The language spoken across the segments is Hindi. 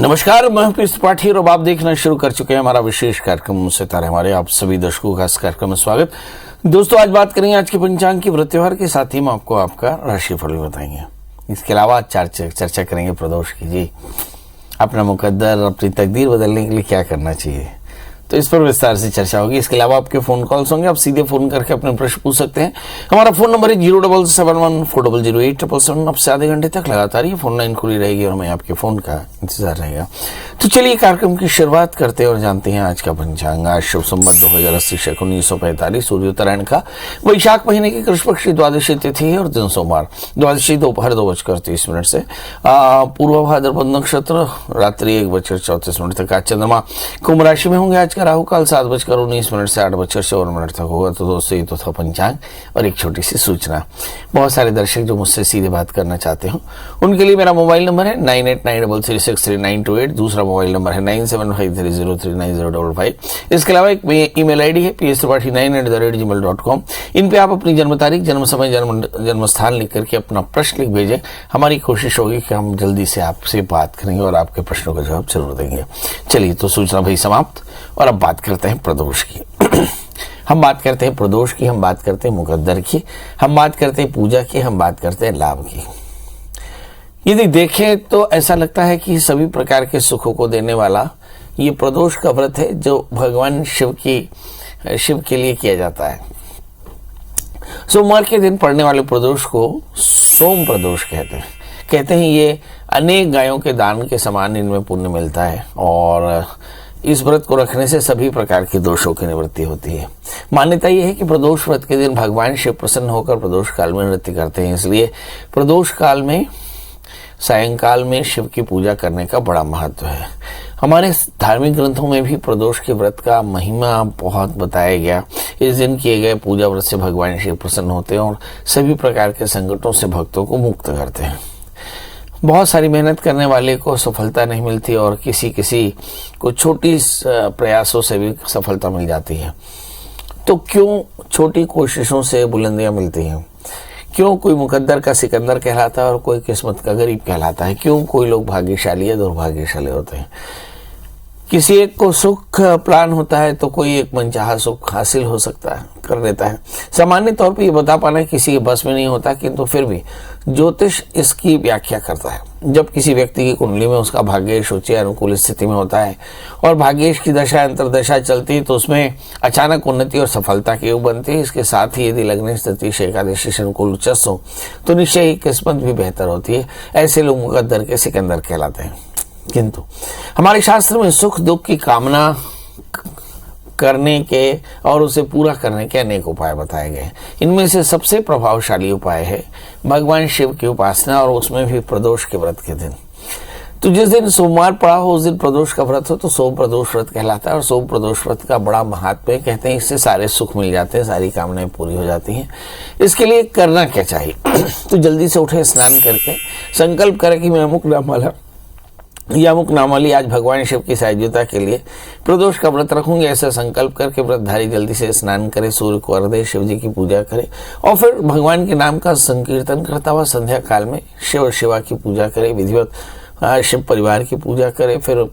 नमस्कार, मैं पीएस त्रिपाठी और अब आप देखना शुरू कर चुके हैं हमारा विशेष कार्यक्रम सितारे हमारे। आप सभी दर्शकों का इस कार्यक्रम में स्वागत। दोस्तों, आज बात करेंगे आज के पंचांग की व्रत त्योहार के साथ ही हम आपको आपका राशिफल भी बताएंगे। इसके अलावा चर्चा करेंगे प्रदोष की। जी, अपना मुकद्दर, अपनी तकदीर बदलने के लिए क्या करना चाहिए, तो इस पर विस्तार से चर्चा होगी। इसके अलावा आपके फोन कॉल्स होंगे, आप सीधे फोन करके अपने प्रश्न पूछ सकते हैं। हमारा फोन नंबर है 07714008777। अब से आधे घंटे तक लगातार ये फोन लाइन खुली रहेगी और हमें आपके फोन का इंतजार रहेगा। तो चलिए कार्यक्रम की शुरुआत करते हैं और जानते हैं आज का पंचांग। आज शुभ संवत 2080 शक 1945 सूर्योत्तरायण का वैशाख महीने की कृष्ण पक्ष की द्वादशी तिथि है और दिन सोमवार। द्वादशी दोपहर 2:30 से पूर्व भाद्रपद नक्षत्र रात्रि 1:34 तक। आज चंद्रमा कुंभ राशि में होंगे। आज का राहु काल 7:19 से 8:54 तक होगा। तो दोस्तों, ये तो था पंचांग और एक छोटी सी सूचना। बहुत सारे दर्शक जो मुझसे सीधे बात करना चाहते हो उनके लिए मेरा मोबाइल नंबर है 9893363928। दूसरा मोबाइल नंबर है 9753039055। इसके अलावा एक ईमेल आईडी है pstripathi9@gmail.com। इन पे आप अपनी जन्म तारीख, जन्म समय, जन्म स्थान लिख करके अपना प्रश्न लिख भेजें। हमारी कोशिश होगी कि हम जल्दी से आपसे बात करेंगे और आपके प्रश्नों का जवाब जरूर देंगे। चलिए, तो सूचना भाई समाप्त और अब बात करते हैं प्रदोष की। हम बात करते हैं प्रदोष की, हम बात करते हैं मुकद्दर की, हम बात करते हैं पूजा की, हम बात करते हैं लाभ की। यदि देखें तो ऐसा लगता है कि सभी प्रकार के सुखों को देने वाला ये प्रदोष का व्रत है जो भगवान शिव के लिए किया जाता है। सोमवार के दिन पड़ने वाले प्रदोष को सोम प्रदोष कहते हैं। ये अनेक गायों के दान के समान इनमें पुण्य मिलता है और इस व्रत को रखने से सभी प्रकार के दोषों की निवृत्ति होती है। मान्यता यह है कि प्रदोष व्रत के दिन भगवान शिव प्रसन्न होकर प्रदोष काल में नृत्य करते हैं। इसलिए प्रदोष काल में सायंकाल में शिव की पूजा करने का बड़ा महत्व है। हमारे धार्मिक ग्रंथों में भी प्रदोष के व्रत का महिमा बहुत बताया गया। इस दिन किए गए पूजा व्रत से भगवान शिव प्रसन्न होते हैं और सभी प्रकार के संकटों से भक्तों को मुक्त करते हैं। बहुत सारी मेहनत करने वाले को सफलता नहीं मिलती और किसी को छोटी प्रयासों से भी सफलता मिल जाती है। तो क्यों छोटी कोशिशों से बुलंदियां मिलती हैं? क्यों कोई मुकद्दर का सिकंदर कहलाता है और कोई किस्मत का गरीब कहलाता है? क्यों कोई लोग भाग्यशाली या दुर्भाग्यशाली होते हैं? किसी एक को सुख प्लान होता है तो कोई एक मनचाहा सुख हासिल हो सकता है, कर लेता है। सामान्य तौर पे ये बता पाना किसी के बस में नहीं होता, किंतु फिर भी ज्योतिष इसकी व्याख्या करता है। जब किसी व्यक्ति की कुंडली में उसका भाग्येश उच्च अनुकूल स्थिति में होता है और भाग्येश की दशा अंतरदशा चलती है तो उसमें अचानक उन्नति और सफलता की योग बनती है। इसके साथ ही यदि लग्न स्थिति एकादशी अनुकूल उच्चस्थ हो तो निश्चय ही किस्मत भी बेहतर होती है। ऐसे लोग मुकद्दर के सिकंदर कहलाते हैं। किंतु हमारे शास्त्र में सुख दुख की कामना करने के और उसे पूरा करने के अनेक उपाय बताए गए। इनमें से सबसे प्रभावशाली उपाय है भगवान शिव की उपासना और उसमें भी प्रदोष के व्रत के दिन। तो जिस दिन सोमवार पड़ा हो उस दिन प्रदोष का व्रत हो तो सोम प्रदोष व्रत कहलाता है और सोम प्रदोष व्रत का बड़ा महत्व है। कहते हैं इससे सारे सुख मिल जाते हैं, सारी कामनाएं पूरी हो जाती हैं। इसके लिए करना क्या चाहिए? तो जल्दी से उठे, स्नान करके संकल्प करें कि मैं अमुक नामावली आज भगवान शिव की सहजता के लिए प्रदोष का व्रत रखूंगे। ऐसा संकल्प करके व्रतधारी जल्दी से स्नान करे, सूर्य को अर्घ्य दे, शिव जी की पूजा करे और फिर भगवान के नाम का संकीर्तन करता हुआ संध्या काल में शिव और शिवा की पूजा करे, विधिवत शिव परिवार की पूजा करे, फिर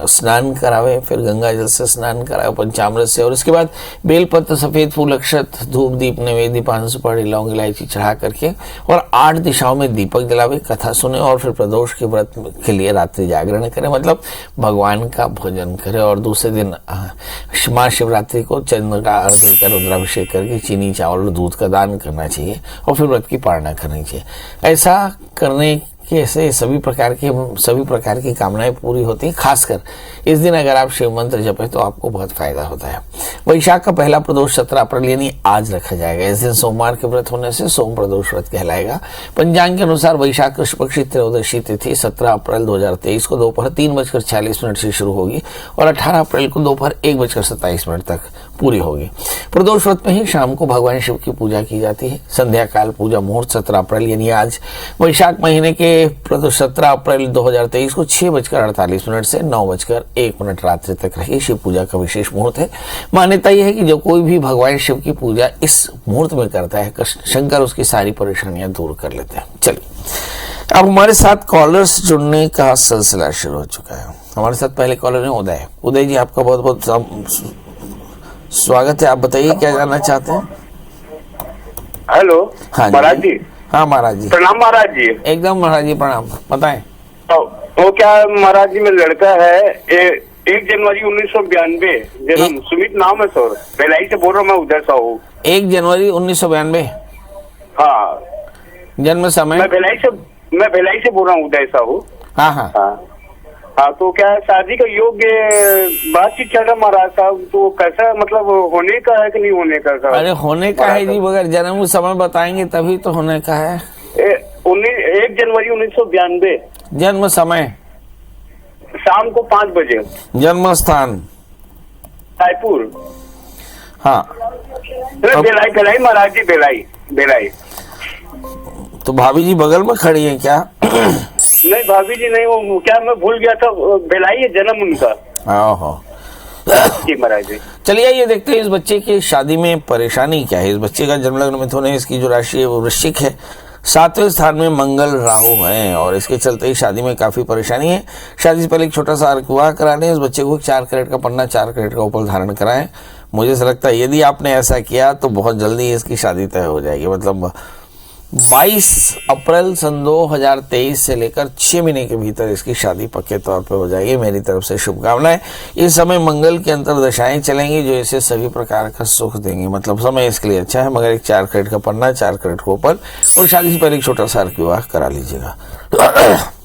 स्नान करावे, फिर गंगा जल से स्नान करावे पंचामृत से और इसके बाद बेलपत्र, सफेद फूल, अक्षत, धूप दीप नैवेद्य, पान सुपारी, लौंग इलायची चढ़ा करके और 8 दिशाओं में दीपक जलावे, कथा सुने और फिर प्रदोष के व्रत के लिए रात्रि जागरण करे, मतलब भगवान का भोजन करे। और दूसरे दिन महाशिवरात्रि को चंद्र का अर्घ्य देकर रुद्राभिषेक करके चीनी, चावल और दूध का दान करना चाहिए और फिर व्रत की पालना करनी चाहिए। ऐसा करने से सभी प्रकार की कामनाएं पूरी होती हैं। खासकर इस दिन अगर आप शिव मंत्र जपें तो आपको बहुत फायदा होता है। वैशाख का पहला प्रदोष 17 अप्रैल यानी आज रखा जाएगा। इस दिन सोमवार के व्रत होने से सोम प्रदोष व्रत कहलाएगा। पंचांग के अनुसार वैशाख कृष्ण पक्ष की त्रयोदशी तिथि 17 अप्रैल 2023 को दोपहर 3:46 से शुरू होगी और 18 अप्रैल को दोपहर 1:27 तक पूरी होगी। प्रदोष व्रत में ही शाम को भगवान शिव की पूजा की जाती है। संध्या काल पूजा मुहूर्त 17 अप्रैल यानी आज वैशाख महीने के 17 अप्रैल 2023 को 6:48 से 9:01 रात्रि तक रही शिव पूजा का विशेष मुहूर्त है। मान्यता यह है कि जो कोई भी भगवान शिव की पूजा इस मुहूर्त में करता है शंकर उसकी सारी परेशानियां दूर कर लेते हैं। चलिए अब हमारे साथ कॉलर्स जुड़ने का सिलसिला शुरू हो चुका है। हमारे साथ पहले कॉलर है उदय। उदय जी, आपका बहुत बहुत स्वागत है। आप बताइए क्या जानना चाहते हैं। हेलो। हाँ महाराज जी। हाँ महाराज जी, प्रणाम महाराज जी। एकदम महाराज जी प्रणाम, बताएं। तो क्या महाराज जी में लड़का है 1 जनवरी 1992 जन्म, सुमित नाम है सर, भिलाई से बोल रहा हूँ मैं, उदय साहू। 1 जनवरी 1992 हाँ। जन्म समय। मैं भिलाई से बोल रहा हूँ, उदय साहू। हाँ हाँ हाँ, तो क्या शादी का योग्य बातचीत चल रहा महाराज साहब, तो कैसा मतलब होने का है कि नहीं होने का सर? अरे होने का है जी, मगर जन्म समय बताएंगे तभी तो होने का है। 1 जनवरी 1992 जन्म समय शाम को 5 बजे। जन्म स्थान रायपुर। हाँ। भिलाई महाराज जी, भिलाई। तो भाभी जी बगल में खड़ी है क्या? नहीं भाभी जी नहीं, वो क्या मैं भूल गया था, भिलाई है जन्म उनका। ओहो। जी महाराज जी। चलिए ये देखते हैं इस बच्चे की शादी में परेशानी क्या है। इस बच्चे का जन्म लग्न मिथुन है, इसकी जो राशि है वो वृश्चिक है, 7वें स्थान में मंगल राहु हैं और इसके चलते ही शादी में काफी परेशानी है। शादी से पहले एक छोटा सा विवाह करा लें। इस बच्चे को 4 कैरेट का पन्ना, 4 कैरेट का उपल धारण कराएं। मुझे ऐसा लगता है यदि आपने ऐसा किया तो बहुत जल्दी इसकी शादी तय हो जाएगी। मतलब 22 अप्रैल सन 2023 से लेकर 6 महीने के भीतर इसकी शादी पक्के तौर पे हो जाएगी। मेरी तरफ से शुभकामनाएं। इस समय मंगल की अंतर्दशाएं चलेंगी जो इसे सभी प्रकार का सुख देंगे। मतलब समय इसके लिए अच्छा है, मगर एक 4 कैरेट का पन्ना, 4 कैरेट का उपल और शादी से पहले एक छोटा सा विवाह करा लीजिएगा।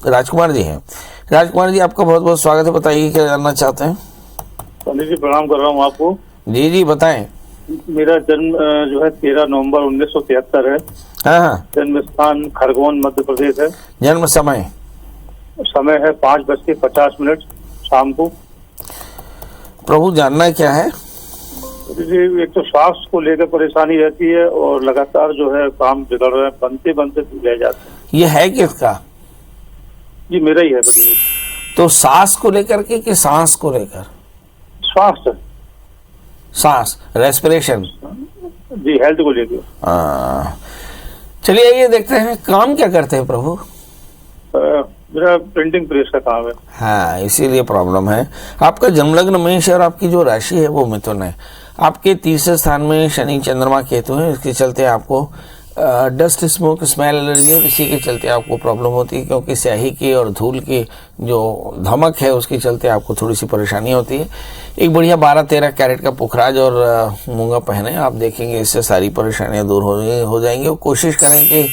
राजकुमार जी हैं। राजकुमार जी, आपका बहुत बहुत स्वागत है। बताइए क्या जानना चाहते हैं। पंडित जी प्रणाम कर रहा हूँ आपको। जी जी बताएं। मेरा जन्म जो है 13 नवंबर 1973 है। हाँ। जन्म स्थान खरगोन मध्य प्रदेश है। जन्म समय समय है 5:50 शाम को। प्रभु जानना क्या है? जी, एक तो स्वास्थ्य को लेकर परेशानी रहती है और लगातार जो है काम बिगड़ रहे हैं, बनते रह जाते हैं। ये है किसका? जी मेरा ही है पंडित जी। तो सांस को लेकर के कि सांस को लेकर? स्वास्थ्य, सांस, रेस्पिरेशन। जी हेल्थ को लेकर। चलिए ये देखते हैं काम क्या करते हैं प्रभु। मेरा प्रिंटिंग प्रेस का काम है। हाँ, इसीलिए प्रॉब्लम है। आपका जन्मलग्न मेष है और आपकी जो राशि है वो मिथुन है। आपके 3रे स्थान में शनि चंद्रमा केतु है, इसके चलते आपको डस्ट स्मोक स्मेल एलर्जी है। इसी के चलते आपको प्रॉब्लम होती है, क्योंकि स्याही की और धूल की जो धमक है उसके चलते आपको थोड़ी सी परेशानी होती है। एक बढ़िया 12-13 कैरेट का पुखराज और मूंगा पहने, आप देखेंगे इससे सारी परेशानियां दूर हो जाएंगी। और कोशिश करें कि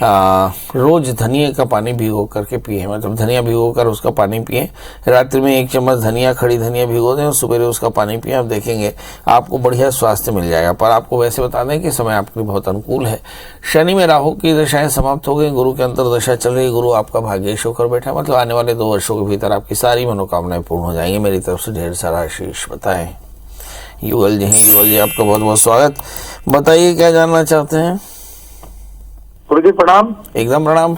रोज धनिया का पानी भिगो करके पिए। मतलब धनिया भिगो कर उसका पानी पिए। रात्रि में 1 चम्मच धनिया, खड़ी धनिया भिगो दें और सुबह उसका पानी पिए। आप देखेंगे आपको बढ़िया स्वास्थ्य मिल जाएगा। पर आपको वैसे बता दें कि समय आपके लिए बहुत अनुकूल है। शनि में राहु की दशाएं समाप्त हो गई, गुरु की अंतर्दशा चल रही। गुरु आपका भाग्येश होकर बैठा, मतलब आने वाले 2 वर्षों के भीतर आपकी सारी मनोकामनाएं पूर्ण हो जाएंगी। मेरी तरफ से ढेर सारा आशीष। बताएं युगल जी हैं। युगल जी, आपका बहुत बहुत स्वागत। बताइए क्या जानना चाहते हैं। गुरुदेव प्रणाम। एकदम प्रणाम।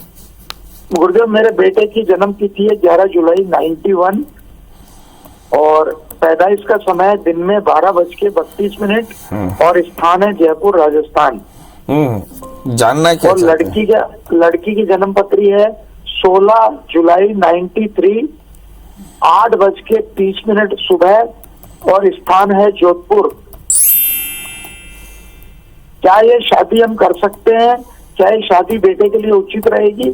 गुरुदेव, मेरे बेटे की जन्म तिथि है 11 जुलाई 91 और पैदाइश का समय दिन में 12:32 और स्थान है जयपुर राजस्थान। जानना क्या और लड़की की जन्म पत्री है 16 जुलाई 93 8:30 सुबह और स्थान है जोधपुर। क्या ये शादी हम कर सकते हैं? क्या ये शादी बेटे के लिए उचित रहेगी?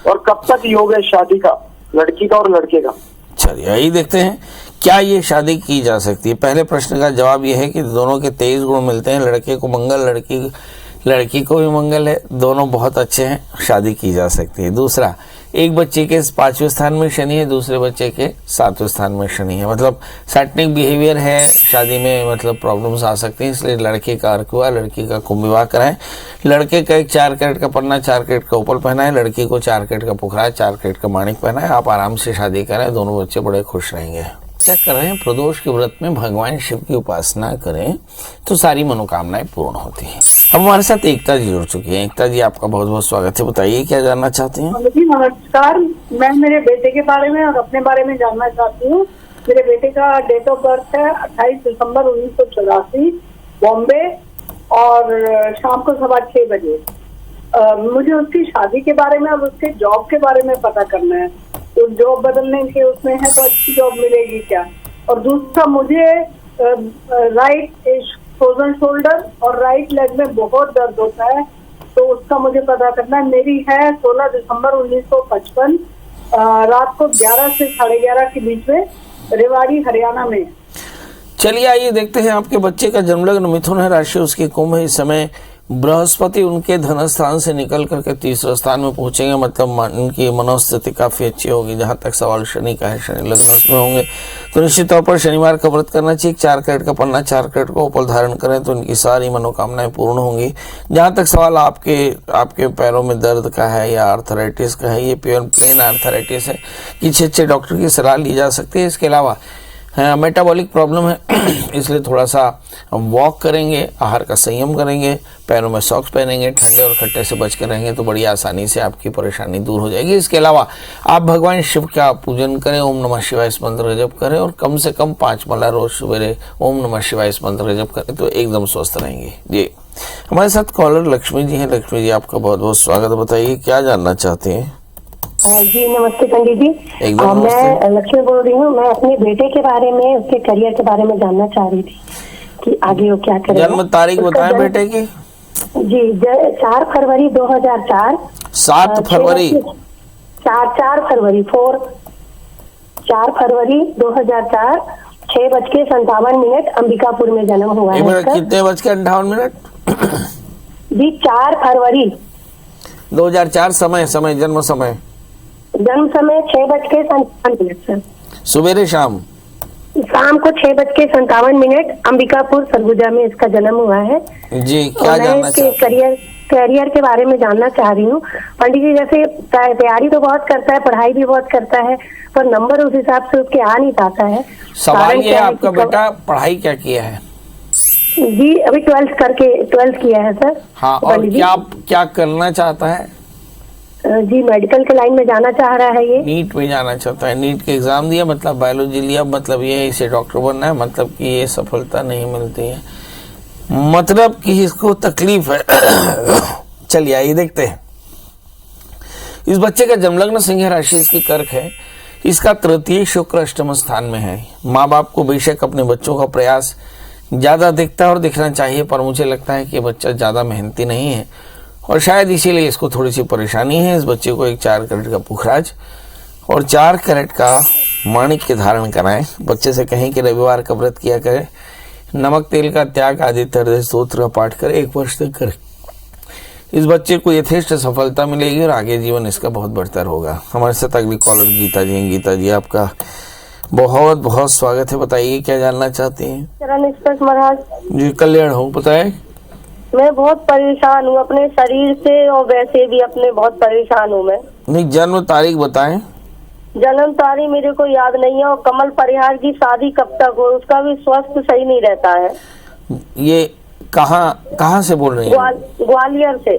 और कब तक योग है शादी का, लड़की का और लड़के का? चलिए यही देखते हैं क्या ये शादी की जा सकती है। पहले प्रश्न का जवाब यह है कि दोनों के 23 गुण मिलते हैं। लड़के को मंगल, लड़की को भी मंगल है, दोनों बहुत अच्छे हैं, शादी की जा सकती है। दूसरा, एक बच्चे के 5वें स्थान में शनि है, दूसरे बच्चे के 7वें स्थान में शनि है। मतलब सैटनिक बिहेवियर है, शादी में मतलब प्रॉब्लम्स आ सकती हैं। इसलिए लड़के का अर्क हुआ, लड़की का कुंभ विवाह कराएं। लड़के का एक 4 कैरेट का पन्ना, 4 कैरेट का उपल पहना है। लड़की को 4 कैरेट का पुखरा, 4 कैरेट का माणिक पहना है। आप आराम से शादी करें, दोनों बच्चे बड़े खुश रहेंगे। क्या करें? प्रदोष के व्रत में भगवान शिव की उपासना करें तो सारी मनोकामनाएं पूर्ण होती हैं। अब हमारे साथ एकता जी जुड़ चुकी हैं। एकता जी, आपका बहुत बहुत स्वागत है। बताइए क्या जानना चाहती हैं। जी नमस्कार, मैं मेरे बेटे के बारे में और अपने बारे में जानना चाहती हूँ। मेरे बेटे का डेट ऑफ बर्थ है 28 दिसंबर 1984 बॉम्बे और शाम को 6:15 बजे। मुझे उसकी शादी के बारे में और उसके जॉब के बारे में पता करना है। तो जॉब बदलने के उसमें है तो अच्छी जॉब मिलेगी क्या? और दूसरा, मुझे राइट फ्रोजन शोल्डर और राइट लेग में बहुत दर्द होता है, तो उसका मुझे पता करना है। मेरी है 16 दिसंबर 1955 रात को 11 से 11:30 के बीच में, रेवाड़ी हरियाणा में। चलिए आइए देखते हैं आपके बच्चे का जन्मलग्न मिथुन है, राशि उसकी कुंभ है। इस समय बृहस्पति उनके धन स्थान से निकल करके तीसरे स्थान में पहुंचेंगे, मतलब उनकी मनोस्थिति काफी अच्छी होगी। जहां तक सवाल शनि का है, शनि लग्न में होंगे तो निश्चित तौर पर शनिवार का व्रत करना चाहिए। 4 कैरेट का पन्ना 4 कैरेट को ऊपर धारण करें तो उनकी सारी मनोकामनाएं पूर्ण होंगी। जहां तक सवाल आपके पैरों में दर्द का है या आर्थराइटिस का है, ये प्लेन आर्थराइटिस है, किसी अच्छे डॉक्टर की सलाह ली जा सकती है। इसके अलावा मेटाबॉलिक प्रॉब्लम है, इसलिए थोड़ा सा वॉक करेंगे, आहार का संयम करेंगे, पैरों में सॉक्स पहनेंगे, ठंडे और खट्टे से बच कर रहेंगे तो बड़ी आसानी से आपकी परेशानी दूर हो जाएगी। इसके अलावा आप भगवान शिव का पूजन करें, ओम नमः शिवाय इस मंत्र का जप करें और कम से कम 5 माला रोज सवेरे ओम नमः शिवाय इस मंत्र का जप करें तो एकदम स्वस्थ रहेंगे। जी, हमारे साथ कॉलर लक्ष्मी जी हैं। लक्ष्मी जी, आपका बहुत बहुत स्वागत। बताइए क्या जानना चाहते हैं? जी नमस्ते पंडित जी। मैं लक्ष्मी बोल रही हूँ। मैं अपने बेटे के बारे में, उसके करियर के बारे में जानना चाह रही थी कि आगे वो क्या करेगा। जन्म तारीख बताएं बेटे की। जी 4 फरवरी 2004। 7 फरवरी 4 फरवरी 4 फरवरी 2004 6:57 अंबिकापुर में जन्म हुआ है। कितने 58 जी 4 फरवरी 2004। समय जन्म समय 6:57 सर। सुबेरे शाम को 6:57 अंबिकापुर सरगुजा में इसका जन्म हुआ है। जी, क्या जानना चाहते हैं? करियर के बारे में जानना चाह रही हूँ पंडित जी। जैसे तैयारी तो बहुत करता है, पढ़ाई भी बहुत करता है, पर नंबर उस हिसाब से उसके आ नहीं पाता है। सवाल ये है, आपका बेटा पढ़ाई क्या किया है? जी अभी 12th किया है सर। हाँ, और क्या करना चाहता है? जी मेडिकल के लाइन में जाना चाह रहा है। ये नीट में जाना चाहता है। नीट के एग्जाम दिया, मतलब बायोलॉजी लिया, मतलब ये है इसे डॉक्टर बनना है, मतलब कि ये सफलता नहीं मिलती है, मतलब कि इसको तकलीफ है। चलिए आइए देखते हैं। इस बच्चे का जन्मलग्न सिंह राशि, इसकी कर्क है। इसका तृतीय शुक्र अष्टम स्थान में है। माँ बाप को बेशक अपने बच्चों का प्रयास ज्यादा दिखता है और दिखना चाहिए, पर मुझे लगता है कि बच्चा ज्यादा मेहनती नहीं है और शायद इसीलिए इसको थोड़ी सी परेशानी है। इस बच्चे को एक 4 कैरेट का पुखराज और 4 कैरेट का माणिक्य धारण कराएं। बच्चे से कहें कि रविवार का व्रत किया करे, नमक तेल का त्याग, आदित्य हृदय स्तोत्र का पाठ करे, 1 वर्ष तक करे। इस बच्चे को यथेष्ट सफलता मिलेगी और आगे जीवन इसका बहुत बेहतर होगा। हमारे साथ अगली कॉलर गीता जी हैं। गीता जी, आपका बहुत बहुत स्वागत है। बताइए क्या जानना चाहती हैं? चरण स्पर्श महाराज जी, कल्याण हो। बताएं। मैं बहुत परेशान हूँ अपने शरीर से और वैसे भी अपने बहुत परेशान हूँ मैं। नहीं, जन्म तारीख बताएं। जन्म तारीख मेरे को याद नहीं है। और कमल परिहार की शादी कब तक हो, उसका भी स्वास्थ्य सही नहीं रहता है। ये कहाँ से बोल रही हैं? ग्वालियर से।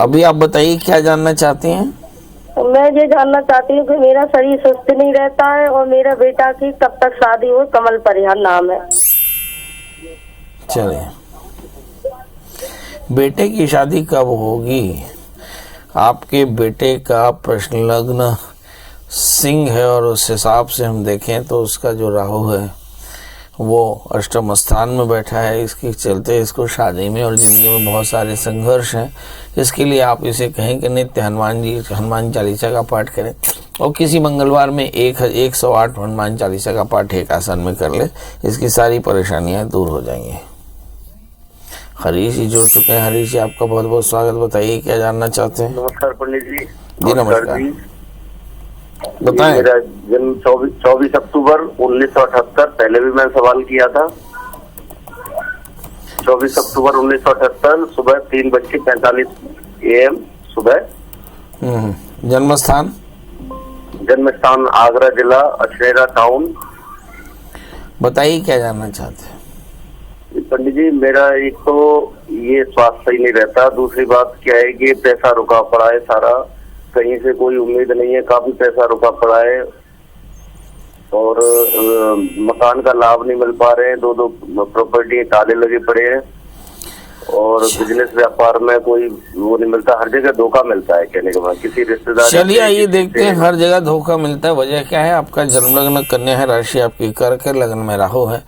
अभी आप बताइए क्या जानना चाहती हैं? मैं ये जानना चाहती हूँ कि मेरा शरीर स्वस्थ नहीं रहता है और मेरा बेटा की कब तक शादी हो। कमल परिहार नाम है। चलिए, बेटे की शादी कब होगी? आपके बेटे का प्रश्न लग्न सिंह है और उस हिसाब से हम देखें तो उसका जो राहु है वो अष्टम स्थान में बैठा है। इसके चलते इसको शादी में और जिंदगी में बहुत सारे संघर्ष हैं। इसके लिए आप इसे कहें कि नित्य हनुमान चालीसा का पाठ करें और किसी मंगलवार में 108 हनुमान चालीसा का पाठ एक आसन में कर ले। इसकी सारी परेशानियां दूर हो जाएंगी। हरीश जी जुड़ चुके हैं। हरीश जी, आपका बहुत बहुत स्वागत। बताइए क्या जानना चाहते हैं? नमस्कार पंडित जी। जी नमस्कार, बताएं। मेरा जन्म 24 अक्टूबर 1978। पहले भी मैंने सवाल किया था। 24 अक्टूबर 1978 सुबह 3:45 AM सुबह। जन्म स्थान आगरा जिला अछनेरा टाउन। बताइए क्या जानना चाहते हैं? पंडित जी, मेरा एक तो ये स्वास्थ्य सही नहीं रहता, दूसरी बात क्या है कि पैसा रुका पड़ा है सारा, कहीं से कोई उम्मीद नहीं है, काफी पैसा रुका पड़ा है और मकान का लाभ नहीं मिल पा रहे हैं, दो प्रॉपर्टी ताले लगे पड़े हैं और बिजनेस व्यापार में कोई वो नहीं मिलता, हर जगह धोखा मिलता है। कहने के बाद किसी रिश्तेदार, चलिए आइए देखते हैं, हर जगह धोखा मिलता है, वजह क्या है? आपका जन्म लग्न कन्या है, राशि आपकी कर्क है, लग्न में राहु है।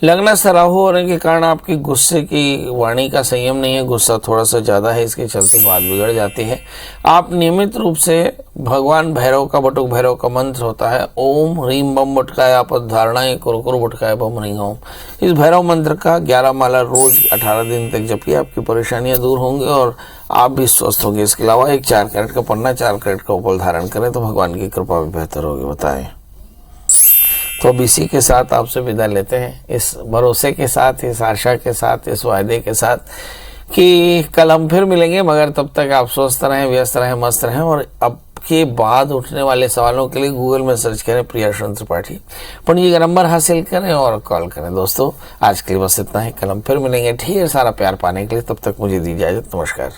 लग्न से राहु होने के कारण आपकी गुस्से की वाणी का संयम नहीं है, गुस्सा थोड़ा सा ज्यादा है, इसके चलते बात बिगड़ जाती है। आप नियमित रूप से भगवान भैरव का, बटुक भैरव का मंत्र होता है, ओम ह्रीम बम बटकाय आपद धारणाएं कुरकुर बटकाय बम ह्रीं ओम। इस भैरव मंत्र का 11 माला रोज 18 दिन तक जपिए, आपकी परेशानियां दूर होंगी और आप भी स्वस्थ होंगे। इसके अलावा एक 4 कैरेट का पन्ना, 4 कैरेट का उपल धारण करें तो भगवान की कृपा भी बेहतर होगी। बताएं। तो अब इसी के साथ आपसे विदा लेते हैं, इस भरोसे के साथ, इस आशा के साथ, इस वायदे के साथ कि कल हम फिर मिलेंगे, मगर तब तक आप स्वस्थ रहें, व्यस्त रहें, मस्त रहें। और अब के बाद उठने वाले सवालों के लिए गूगल में सर्च करें प्रियाशरण त्रिपाठी, पंडित जी का नंबर हासिल करें और कॉल करें। दोस्तों आज के लिए बस इतना ही, कल हम फिर मिलेंगे ढेर सारा प्यार पाने के लिए। तब तक मुझे दी इजाजत, नमस्कार।